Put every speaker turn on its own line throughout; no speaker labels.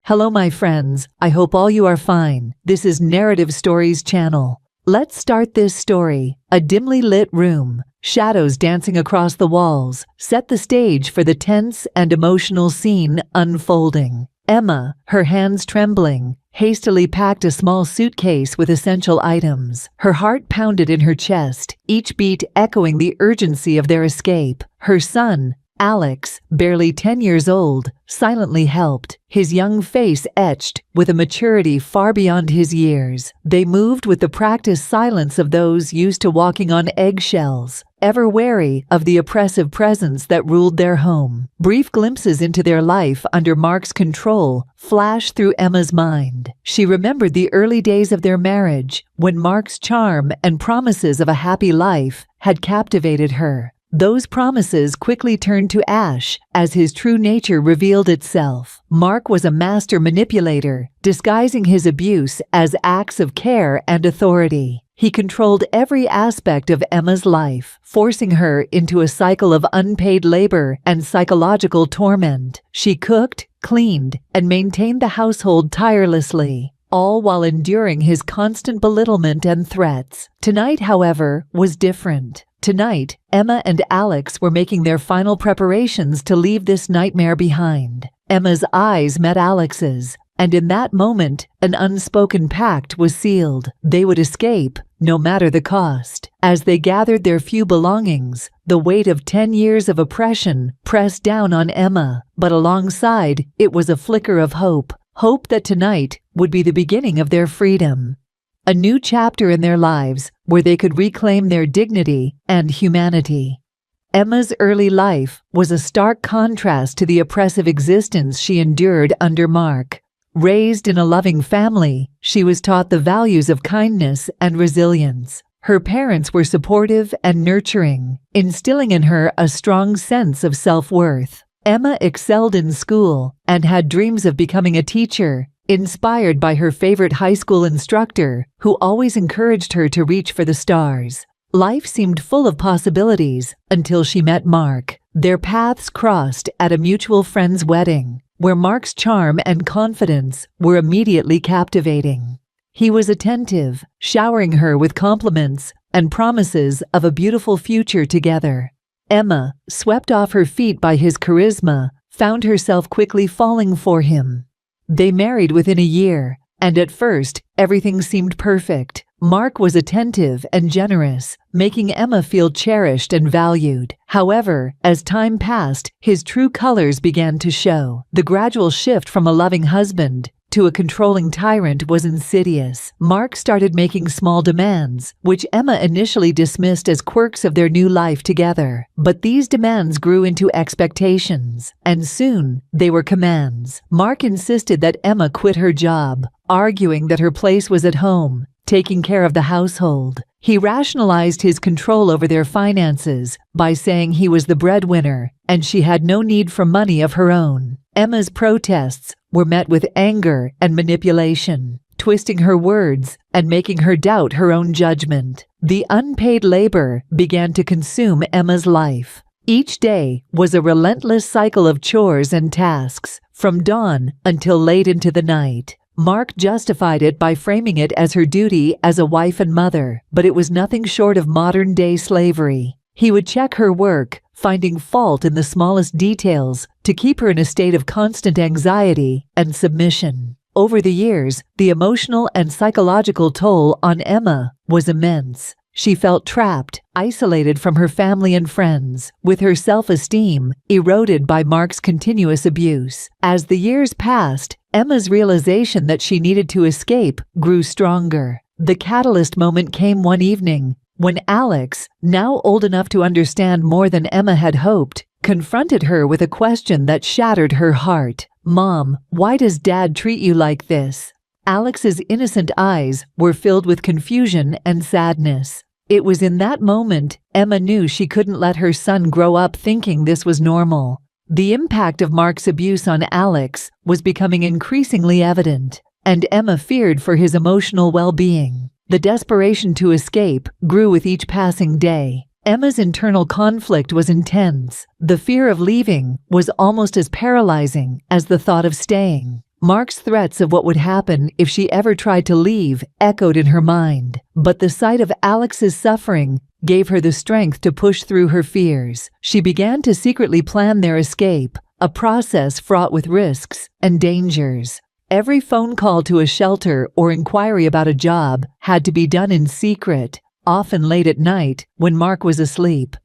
Hello my friends, I hope all you are fine. This is Narrative Stories channel. Let's start this story. A dimly lit room, shadows dancing across the walls, set the stage for the tense and emotional scene unfolding. Emma, her hands trembling, hastily packed a small suitcase with essential items. Her heart pounded in her chest, each beat echoing the urgency of their escape. Her son, Alex, barely 10 years old, silently helped, his young face etched with a maturity far beyond his years. They moved with the practiced silence of those used to walking on eggshells, ever wary of the oppressive presence that ruled their home. Brief glimpses into their life under Mark's control flashed through Emma's mind. She remembered the early days of their marriage, when Mark's charm and promises of a happy life had captivated her. Those promises quickly turned to ash as his true nature revealed itself. Mark was a master manipulator, disguising his abuse as acts of care and authority. He controlled every aspect of Emma's life, forcing her into a cycle of unpaid labor and psychological torment. She cooked, cleaned, and maintained the household tirelessly, all while enduring his constant belittlement and threats. Tonight, however, was different. Tonight, Emma and Alex were making their final preparations to leave this nightmare behind. Emma's eyes met Alex's, and in that moment, an unspoken pact was sealed. They would escape, no matter the cost. As they gathered their few belongings, the weight of 10 years of oppression pressed down on Emma, but alongside, it was a flicker of hope. Hope that tonight would be the beginning of their freedom. A new chapter in their lives where they could reclaim their dignity and humanity. Emma's early life was a stark contrast to the oppressive existence she endured under Mark. Raised in a loving family, she was taught the values of kindness and resilience. Her parents were supportive and nurturing, instilling in her a strong sense of self-worth. Emma excelled in school and had dreams of becoming a teacher, inspired by her favorite high school instructor, who always encouraged her to reach for the stars. Life seemed full of possibilities until she met Mark. Their paths crossed at a mutual friend's wedding, where Mark's charm and confidence were immediately captivating. He was attentive, showering her with compliments and promises of a beautiful future together. Emma, swept off her feet by his charisma, found herself quickly falling for him. They married within a year, and at first, everything seemed perfect. Mark was attentive and generous, making Emma feel cherished and valued. However, as time passed, his true colors began to show. The gradual shift from a loving husband to a controlling tyrant was insidious. Mark started making small demands, which Emma initially dismissed as quirks of their new life together. But these demands grew into expectations, and soon they were commands. Mark insisted that Emma quit her job, arguing that her place was at home, taking care of the household. He rationalized his control over their finances by saying he was the breadwinner, and she had no need for money of her own. Emma's protests were met with anger and manipulation, twisting her words and making her doubt her own judgment. The unpaid labor began to consume Emma's life. Each day was a relentless cycle of chores and tasks, from dawn until late into the night. Mark justified it by framing it as her duty as a wife and mother, but it was nothing short of modern-day slavery. He would check her work, finding fault in the smallest details to keep her in a state of constant anxiety and submission. Over the years, the emotional and psychological toll on Emma was immense. She felt trapped, isolated from her family and friends, with her self-esteem eroded by Mark's continuous abuse. As the years passed, Emma's realization that she needed to escape grew stronger. The catalyst moment came one evening, when Alex, now old enough to understand more than Emma had hoped, confronted her with a question that shattered her heart. "Mom, why does Dad treat you like this?" Alex's innocent eyes were filled with confusion and sadness. It was in that moment Emma knew she couldn't let her son grow up thinking this was normal. The impact of Mark's abuse on Alex was becoming increasingly evident, and Emma feared for his emotional well-being. The desperation to escape grew with each passing day. Emma's internal conflict was intense. The fear of leaving was almost as paralyzing as the thought of staying. Mark's threats of what would happen if she ever tried to leave echoed in her mind, but the sight of Alex's suffering gave her the strength to push through her fears. She began to secretly plan their escape, a process fraught with risks and dangers. Every phone call to a shelter or inquiry about a job had to be done in secret, often late at night when Mark was asleep.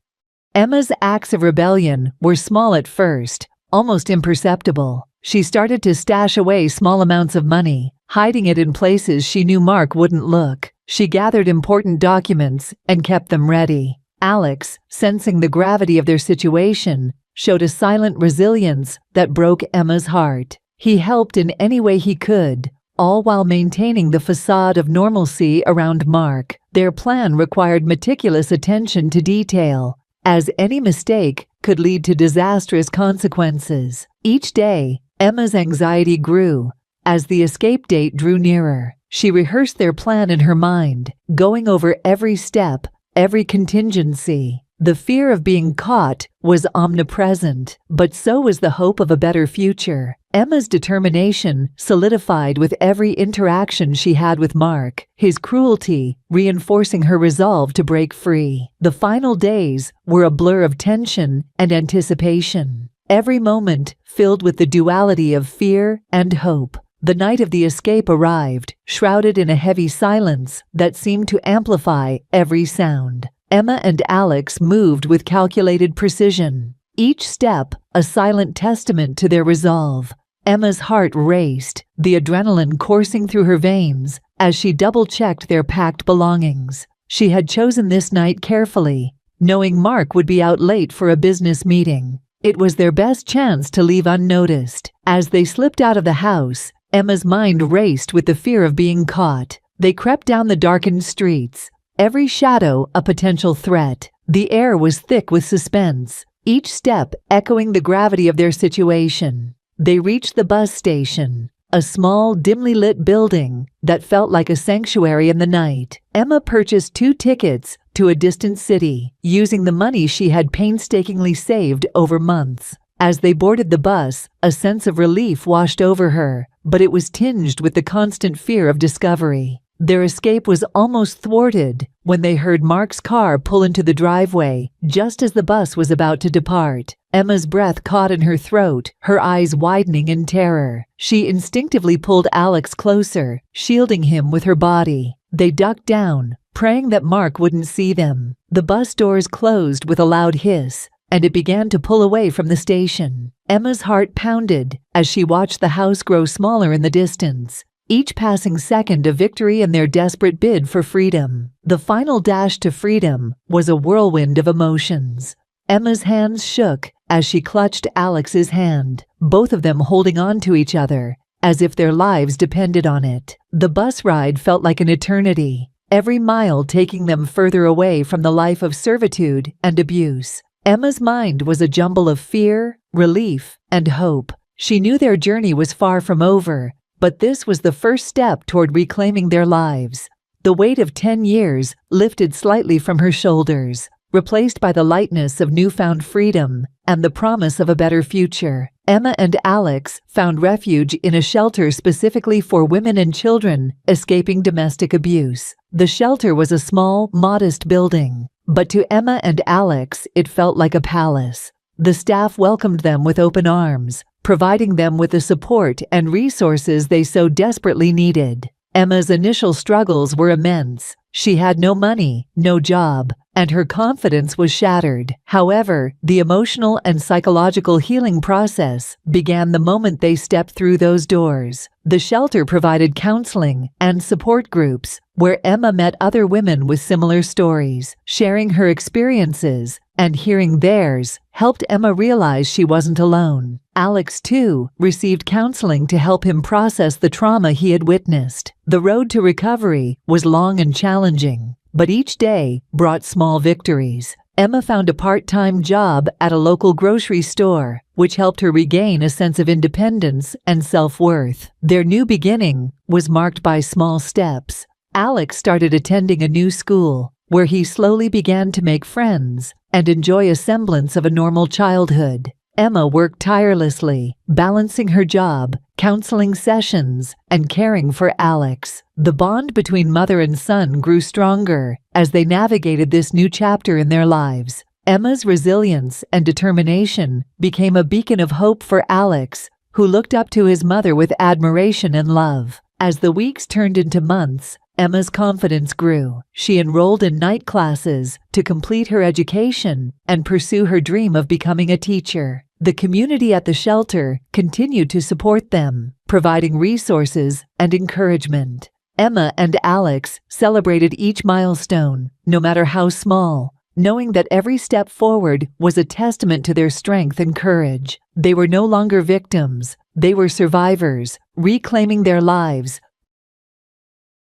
Emma's acts of rebellion were small at first, almost imperceptible. She started to stash away small amounts of money, hiding it in places she knew Mark wouldn't look. She gathered important documents and kept them ready. Alex, sensing the gravity of their situation, showed a silent resilience that broke Emma's heart. He helped in any way he could, all while maintaining the facade of normalcy around Mark. Their plan required meticulous attention to detail, as any mistake could lead to disastrous consequences. Each day, Emma's anxiety grew. As the escape date drew nearer, she rehearsed their plan in her mind, going over every step, every contingency. The fear of being caught was omnipresent, but so was the hope of a better future. Emma's determination solidified with every interaction she had with Mark, his cruelty reinforcing her resolve to break free. The final days were a blur of tension and anticipation, every moment filled with the duality of fear and hope. The night of the escape arrived, shrouded in a heavy silence that seemed to amplify every sound. Emma and Alex moved with calculated precision, each step a silent testament to their resolve. Emma's heart raced, the adrenaline coursing through her veins as she double-checked their packed belongings. She had chosen this night carefully, knowing Mark would be out late for a business meeting. It was their best chance to leave unnoticed. As they slipped out of the house, Emma's mind raced with the fear of being caught. They crept down the darkened streets, every shadow a potential threat. The air was thick with suspense, each step echoing the gravity of their situation. They reached the bus station, a small, dimly lit building that felt like a sanctuary in the night. Emma purchased 2 tickets to a distant city, using the money she had painstakingly saved over months. As they boarded the bus, a sense of relief washed over her, but it was tinged with the constant fear of discovery. Their escape was almost thwarted when they heard Mark's car pull into the driveway just as the bus was about to depart. Emma's breath caught in her throat, her eyes widening in terror. She instinctively pulled Alex closer, shielding him with her body. They ducked down, praying that Mark wouldn't see them. The bus doors closed with a loud hiss, and it began to pull away from the station. Emma's heart pounded as she watched the house grow smaller in the distance, each passing second a victory in their desperate bid for freedom. The final dash to freedom was a whirlwind of emotions. Emma's hands shook as she clutched Alex's hand, both of them holding on to each other, as if their lives depended on it. The bus ride felt like an eternity, every mile taking them further away from the life of servitude and abuse. Emma's mind was a jumble of fear, relief, and hope. She knew their journey was far from over, but this was the first step toward reclaiming their lives. The weight of 10 years lifted slightly from her shoulders, replaced by the lightness of newfound freedom and the promise of a better future. Emma and Alex found refuge in a shelter specifically for women and children escaping domestic abuse. The shelter was a small, modest building, but to Emma and Alex it felt like a palace. The staff welcomed them with open arms, providing them with the support and resources they so desperately needed. Emma's initial struggles were immense. She had no money, no job, and her confidence was shattered. However, the emotional and psychological healing process began the moment they stepped through those doors. The shelter provided counseling and support groups where Emma met other women with similar stories. Sharing her experiences and hearing theirs helped Emma realize she wasn't alone. Alex, too, received counseling to help him process the trauma he had witnessed. The road to recovery was long and challenging, but each day brought small victories. Emma found a part-time job at a local grocery store, which helped her regain a sense of independence and self-worth. Their new beginning was marked by small steps. Alex started attending a new school, where he slowly began to make friends and enjoy a semblance of a normal childhood. Emma worked tirelessly, balancing her job, counseling sessions, and caring for Alex. The bond between mother and son grew stronger as they navigated this new chapter in their lives. Emma's resilience and determination became a beacon of hope for Alex, who looked up to his mother with admiration and love. As the weeks turned into months, Emma's confidence grew. She enrolled in night classes to complete her education and pursue her dream of becoming a teacher. The community at the shelter continued to support them, providing resources and encouragement. Emma and Alex celebrated each milestone, no matter how small, knowing that every step forward was a testament to their strength and courage. They were no longer victims, they were survivors, reclaiming their lives.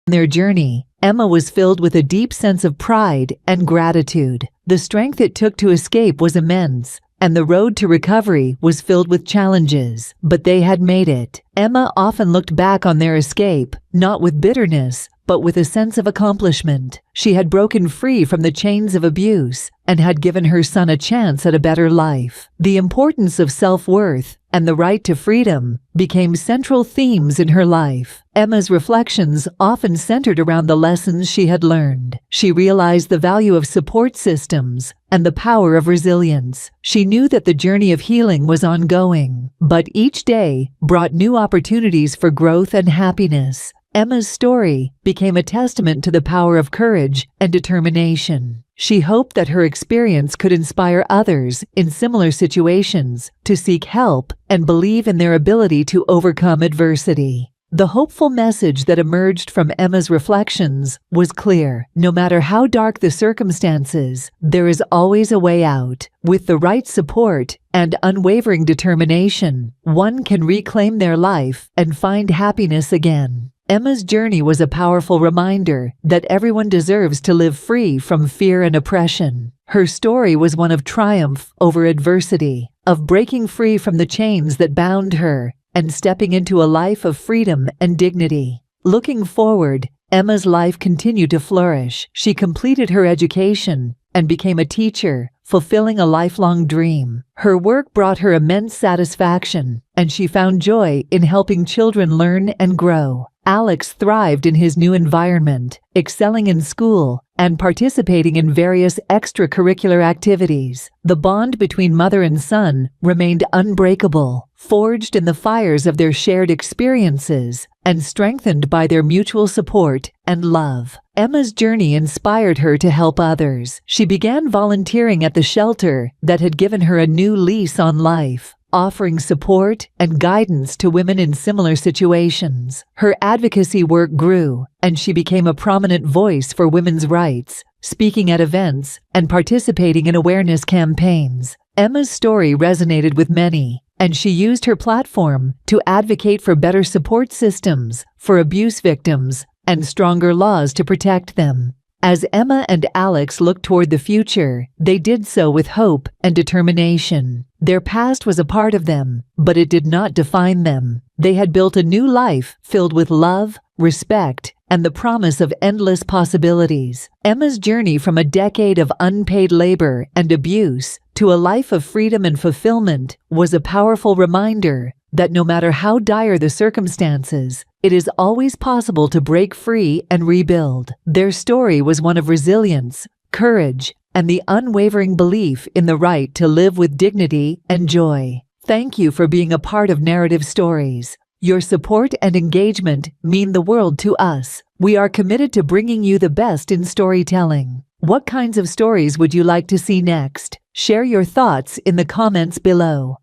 On their journey, Emma was filled with a deep sense of pride and gratitude. The strength it took to escape was immense, and the road to recovery was filled with challenges, but they had made it. Emma often looked back on their escape, not with bitterness, but with a sense of accomplishment. She had broken free from the chains of abuse and had given her son a chance at a better life. The importance of self-worth and the right to freedom became central themes in her life. Emma's reflections often centered around the lessons she had learned. She realized the value of support systems and the power of resilience. She knew that the journey of healing was ongoing, but each day brought new opportunities for growth and happiness. Emma's story became a testament to the power of courage and determination. She hoped that her experience could inspire others in similar situations to seek help and believe in their ability to overcome adversity. The hopeful message that emerged from Emma's reflections was clear. No matter how dark the circumstances, there is always a way out. With the right support and unwavering determination, one can reclaim their life and find happiness again. Emma's journey was a powerful reminder that everyone deserves to live free from fear and oppression. Her story was one of triumph over adversity, of breaking free from the chains that bound her, and stepping into a life of freedom and dignity. Looking forward, Emma's life continued to flourish. She completed her education and became a teacher, fulfilling a lifelong dream. Her work brought her immense satisfaction, and she found joy in helping children learn and grow. Alex thrived in his new environment, excelling in school and participating in various extracurricular activities. The bond between mother and son remained unbreakable, forged in the fires of their shared experiences and strengthened by their mutual support and love. Emma's journey inspired her to help others. She began volunteering at the shelter that had given her a new lease on life, offering support and guidance to women in similar situations. Her advocacy work grew, and she became a prominent voice for women's rights, speaking at events and participating in awareness campaigns. Emma's story resonated with many, and she used her platform to advocate for better support systems for abuse victims and stronger laws to protect them. As Emma and Alex looked toward the future, they did so with hope and determination. Their past was a part of them, but it did not define them. They had built a new life filled with love, respect, and the promise of endless possibilities. Emma's journey from a decade of unpaid labor and abuse to a life of freedom and fulfillment was a powerful reminder that no matter how dire the circumstances, it is always possible to break free and rebuild. Their story was one of resilience, courage, and the unwavering belief in the right to live with dignity and joy. Thank you for being a part of Narrative Stories. Your support and engagement mean the world to us. We are committed to bringing you the best in storytelling. What kinds of stories would you like to see next? Share your thoughts in the comments below.